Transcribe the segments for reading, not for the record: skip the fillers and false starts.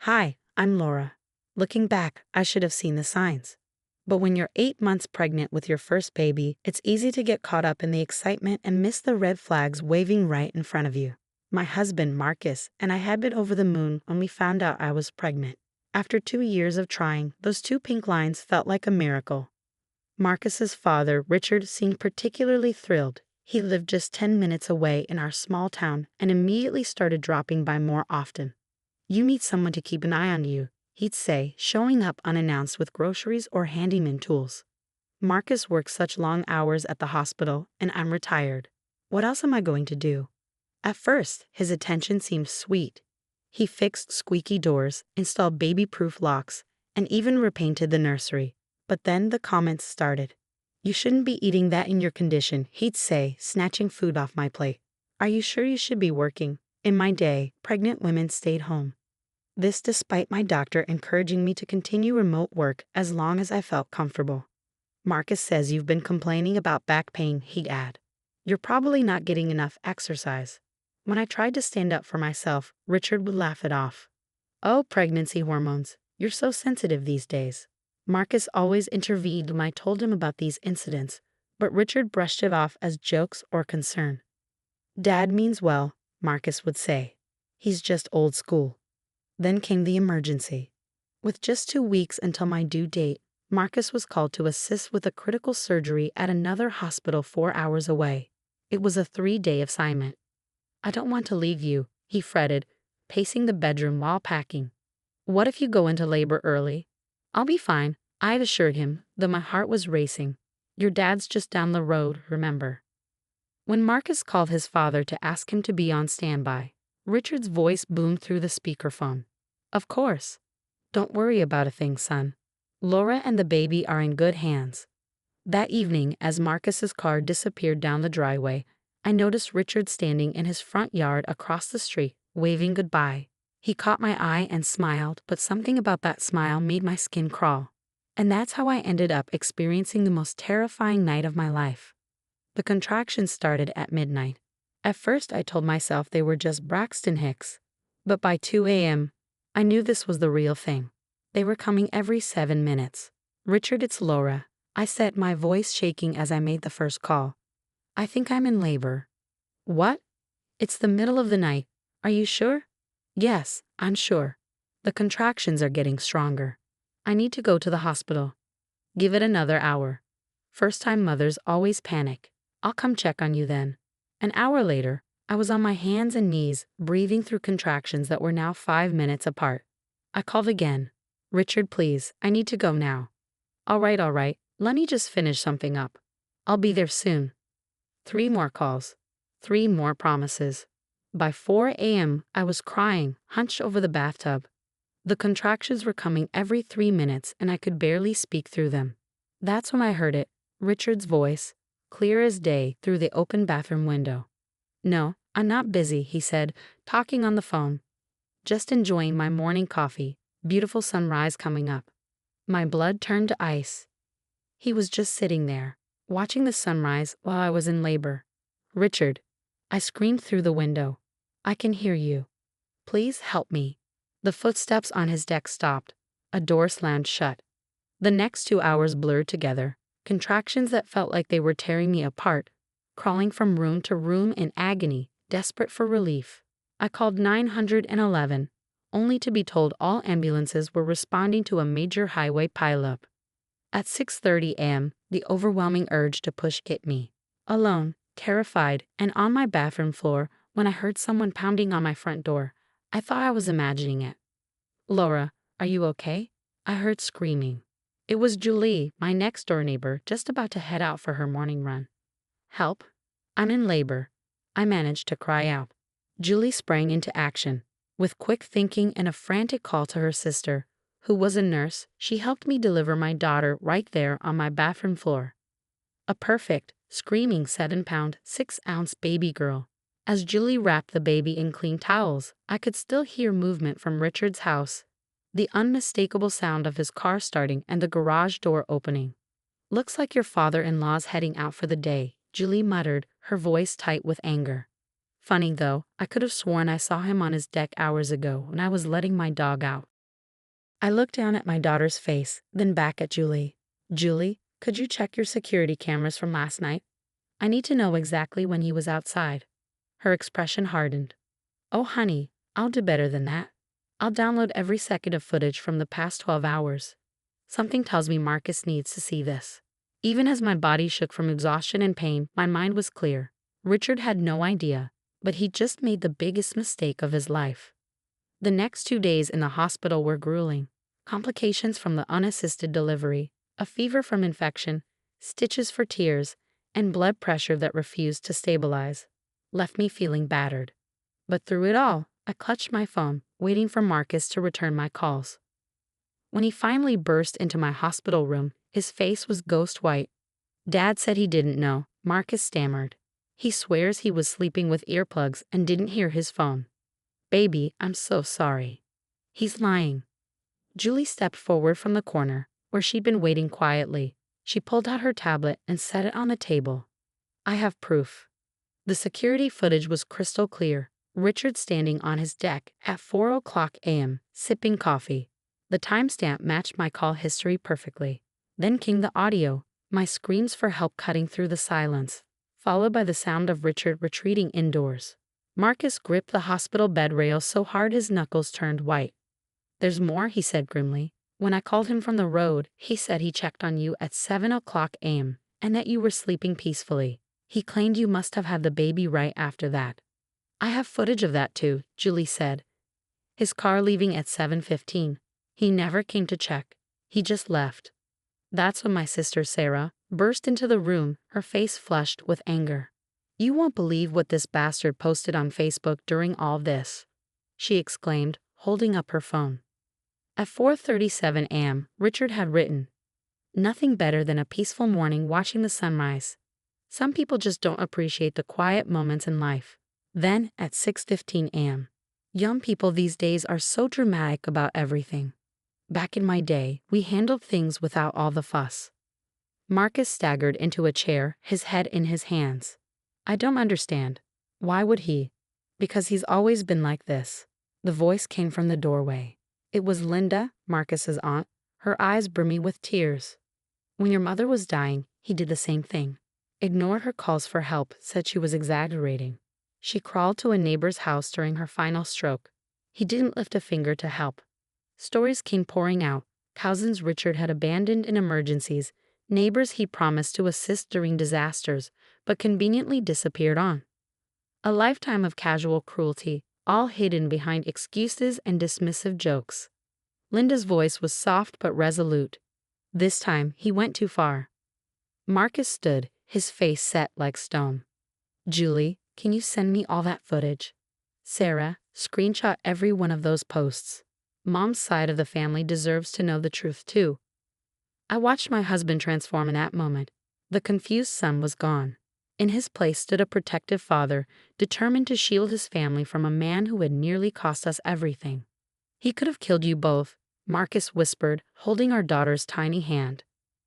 Hi, I'm Laura. Looking back, I should have seen the signs. But when you're 8 months pregnant with your first baby, it's easy to get caught up in the excitement and miss the red flags waving right in front of you. My husband, Marcus, and I had been over the moon when we found out I was pregnant. After 2 years of trying, those two pink lines felt like a miracle. Marcus's father, Richard, seemed particularly thrilled. He lived just 10 minutes away in our small town and immediately started dropping by more often. "You need someone to keep an eye on you," he'd say, showing up unannounced with groceries or handyman tools. "Marcus works such long hours at the hospital, and I'm retired. What else am I going to do?" At first, his attention seemed sweet. He fixed squeaky doors, installed baby-proof locks, and even repainted the nursery. But then the comments started. "You shouldn't be eating that in your condition," he'd say, snatching food off my plate. "Are you sure you should be working?" In my day, pregnant women stayed home. This despite my doctor encouraging me to continue remote work as long as I felt comfortable. "Marcus says you've been complaining about back pain," he'd add. "You're probably not getting enough exercise." When I tried to stand up for myself, Richard would laugh it off. "Oh, pregnancy hormones. You're so sensitive these days." Marcus always intervened when I told him about these incidents, but Richard brushed it off as jokes or concern. "Dad means well," Marcus would say. "He's just old school." Then came the emergency. With just 2 weeks until my due date, Marcus was called to assist with a critical surgery at another hospital 4 hours away. It was a 3-day assignment. "I don't want to leave you," he fretted, pacing the bedroom while packing. "What if you go into labor early?" "I'll be fine," I'd assured him, though my heart was racing. "Your dad's just down the road, remember." When Marcus called his father to ask him to be on standby, Richard's voice boomed through the speakerphone. "Of course. Don't worry about a thing, son. Laura and the baby are in good hands." That evening, as Marcus's car disappeared down the driveway, I noticed Richard standing in his front yard across the street, waving goodbye. He caught my eye and smiled, but something about that smile made my skin crawl. And that's how I ended up experiencing the most terrifying night of my life. The contractions started at midnight. At first I told myself they were just Braxton Hicks, but by 2 a.m., I knew this was the real thing. They were coming every 7 minutes. "Richard, it's Laura," I said, my voice shaking as I made the first call. "I think I'm in labor." "What?" "It's the middle of the night. Are you sure?" "Yes, I'm sure. The contractions are getting stronger. I need to go to the hospital." "Give it another hour. First-time mothers always panic. I'll come check on you then." An hour later, I was on my hands and knees, breathing through contractions that were now 5 minutes apart. I called again. "Richard, please, I need to go now." All right, let me just finish something up. I'll be there soon." 3 more calls. 3 more promises. By 4 a.m., I was crying, hunched over the bathtub. The contractions were coming every 3 minutes, and I could barely speak through them. That's when I heard it, Richard's voice, clear as day through the open bathroom window. "No, I'm not busy," he said, talking on the phone. "Just enjoying my morning coffee. Beautiful sunrise coming up." My blood turned to ice. He was just sitting there, watching the sunrise while I was in labor. "Richard," I screamed through the window. "I can hear you. Please help me." The footsteps on his deck stopped. A door slammed shut. The next 2 hours blurred together, contractions that felt like they were tearing me apart, crawling from room to room in agony, desperate for relief. I called 911, only to be told all ambulances were responding to a major highway pileup. At 6:30 a.m., the overwhelming urge to push hit me. Alone, terrified, and on my bathroom floor when I heard someone pounding on my front door. I thought I was imagining it. "Laura, are you okay?" I heard screaming. It was Julie, my next-door neighbor, just about to head out for her morning run. "Help. I'm in labor," I managed to cry out. Julie sprang into action. With quick thinking and a frantic call to her sister, who was a nurse, she helped me deliver my daughter right there on my bathroom floor. A perfect, screaming 7-pound, 6-ounce baby girl. As Julie wrapped the baby in clean towels, I could still hear movement from Richard's house. The unmistakable sound of his car starting and the garage door opening. "Looks like your father-in-law's heading out for the day," Julie muttered, her voice tight with anger. Funny though, I could have sworn I saw him on his deck hours ago when I was letting my dog out. I looked down at my daughter's face, then back at Julie. Julie, could you check your security cameras from last night? I need to know exactly when he was outside. Her expression hardened. Oh, honey, I'll do better than that. I'll download every second of footage from the past 12 hours. Something tells me Marcus needs to see this. Even as my body shook from exhaustion and pain, my mind was clear. Richard had no idea, but he just made the biggest mistake of his life. The next 2 days in the hospital were grueling. Complications from the unassisted delivery, a fever from infection, stitches for tears, and blood pressure that refused to stabilize, left me feeling battered. But through it all, I clutched my phone, waiting for Marcus to return my calls. When he finally burst into my hospital room, his face was ghost white. Dad said he didn't know, Marcus stammered. He swears he was sleeping with earplugs and didn't hear his phone. Baby, I'm so sorry. He's lying. Julie stepped forward from the corner, where she'd been waiting quietly. She pulled out her tablet and set it on the table. I have proof. The security footage was crystal clear. Richard standing on his deck at 4:00 a.m., sipping coffee. The timestamp matched my call history perfectly. Then came the audio, my screams for help cutting through the silence, followed by the sound of Richard retreating indoors. Marcus gripped the hospital bed rail so hard his knuckles turned white. There's more, he said grimly. When I called him from the road, he said he checked on you at 7:00 a.m. and that you were sleeping peacefully. He claimed you must have had the baby right after that. I have footage of that too, Julie said. His car leaving at 7:15. He never came to check. He just left. That's when my sister Sarah burst into the room, her face flushed with anger. You won't believe what this bastard posted on Facebook during all this, she exclaimed, holding up her phone. At 4:37 a.m., Richard had written, nothing better than a peaceful morning watching the sunrise. Some people just don't appreciate the quiet moments in life. Then, at 6:15 a.m., young people these days are so dramatic about everything. Back in my day, we handled things without all the fuss. Marcus staggered into a chair, his head in his hands. I don't understand. Why would he? Because he's always been like this. The voice came from the doorway. It was Linda, Marcus's aunt, her eyes brimming with tears. When your mother was dying, he did the same thing. Ignored her calls for help, said she was exaggerating. She crawled to a neighbor's house during her final stroke. He didn't lift a finger to help. Stories came pouring out. Cousins Richard had abandoned in emergencies, neighbors he promised to assist during disasters, but conveniently disappeared on. A lifetime of casual cruelty, all hidden behind excuses and dismissive jokes. Linda's voice was soft but resolute. This time, he went too far. Marcus stood, his face set like stone. Julie, can you send me all that footage? Sarah, screenshot every one of those posts. Mom's side of the family deserves to know the truth too. I watched my husband transform in that moment. The confused son was gone. In his place stood a protective father, determined to shield his family from a man who had nearly cost us everything. He could have killed you both, Marcus whispered, holding our daughter's tiny hand.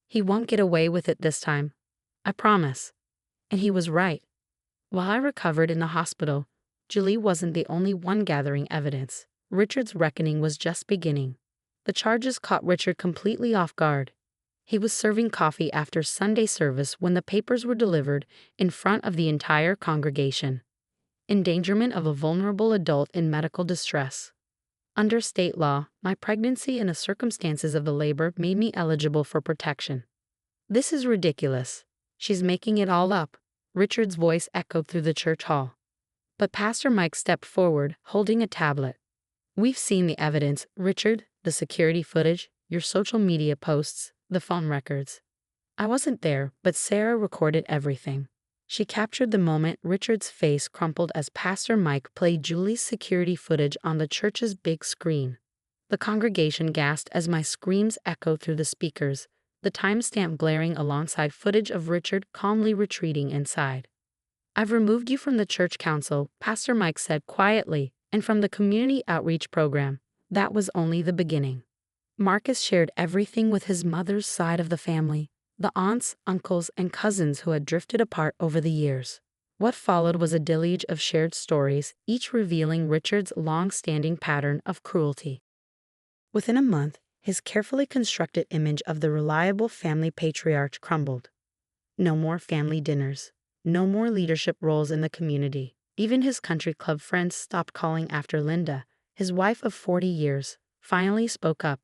He won't get away with it this time. I promise. And he was right. While I recovered in the hospital, Julie wasn't the only one gathering evidence. Richard's reckoning was just beginning. The charges caught Richard completely off guard. He was serving coffee after Sunday service when the papers were delivered in front of the entire congregation. Endangerment of a vulnerable adult in medical distress. Under state law, my pregnancy and the circumstances of the labor made me eligible for protection. This is ridiculous. She's making it all up. Richard's voice echoed through the church hall. But Pastor Mike stepped forward, holding a tablet. We've seen the evidence, Richard, the security footage, your social media posts, the phone records. I wasn't there, but Sarah recorded everything. She captured the moment Richard's face crumpled as Pastor Mike played Julie's security footage on the church's big screen. The congregation gasped as my screams echoed through the speakers, the timestamp glaring alongside footage of Richard calmly retreating inside. I've removed you from the church council, Pastor Mike said quietly, and from the community outreach program. That was only the beginning. Marcus shared everything with his mother's side of the family, the aunts, uncles, and cousins who had drifted apart over the years. What followed was a deluge of shared stories, each revealing Richard's long-standing pattern of cruelty. Within a month, His carefully constructed image of the reliable family patriarch crumbled. No more family dinners. No more leadership roles in the community. Even his country club friends stopped calling after Linda, his wife of 40 years, finally spoke up.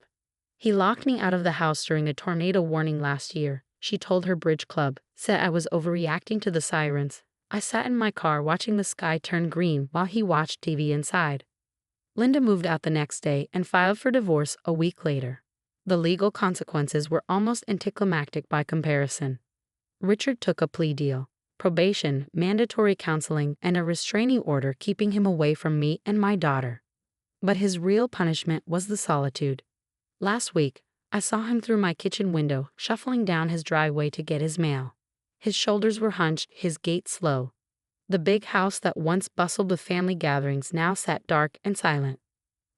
He locked me out of the house during a tornado warning last year, she told her bridge club, said I was overreacting to the sirens. I sat in my car watching the sky turn green while he watched TV inside. Linda moved out the next day and filed for divorce a week later. The legal consequences were almost anticlimactic by comparison. Richard took a plea deal, probation, mandatory counseling, and a restraining order keeping him away from me and my daughter. But his real punishment was the solitude. Last week, I saw him through my kitchen window, shuffling down his driveway to get his mail. His shoulders were hunched, his gait slow. The big house that once bustled with family gatherings now sat dark and silent.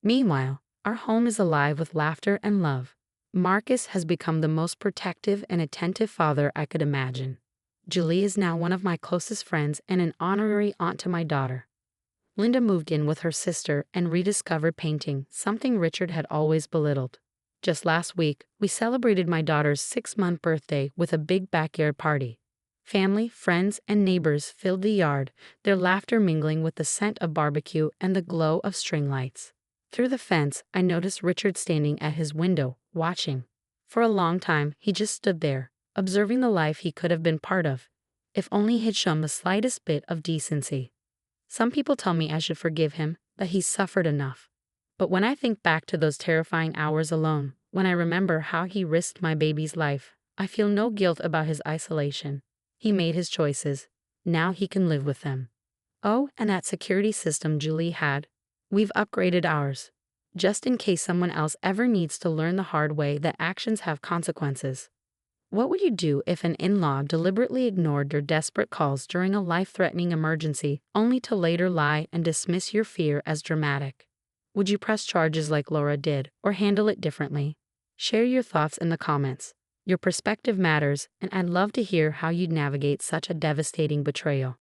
Meanwhile, our home is alive with laughter and love. Marcus has become the most protective and attentive father I could imagine. Julie is now one of my closest friends and an honorary aunt to my daughter. Linda moved in with her sister and rediscovered painting, something Richard had always belittled. Just last week, we celebrated my daughter's 6-month birthday with a big backyard party. Family, friends, and neighbors filled the yard, their laughter mingling with the scent of barbecue and the glow of string lights. Through the fence, I noticed Richard standing at his window, watching. For a long time, he just stood there, observing the life he could have been part of, if only he'd shown the slightest bit of decency. Some people tell me I should forgive him, that he's suffered enough. But when I think back to those terrifying hours alone, when I remember how he risked my baby's life, I feel no guilt about his isolation. He made his choices. Now he can live with them. Oh, and that security system Julie had. We've upgraded ours, just in case someone else ever needs to learn the hard way that actions have consequences. What would you do if an in-law deliberately ignored your desperate calls during a life-threatening emergency, only to later lie and dismiss your fear as dramatic? Would you press charges like Laura did, or handle it differently? Share your thoughts in the comments. Your perspective matters, and I'd love to hear how you'd navigate such a devastating betrayal.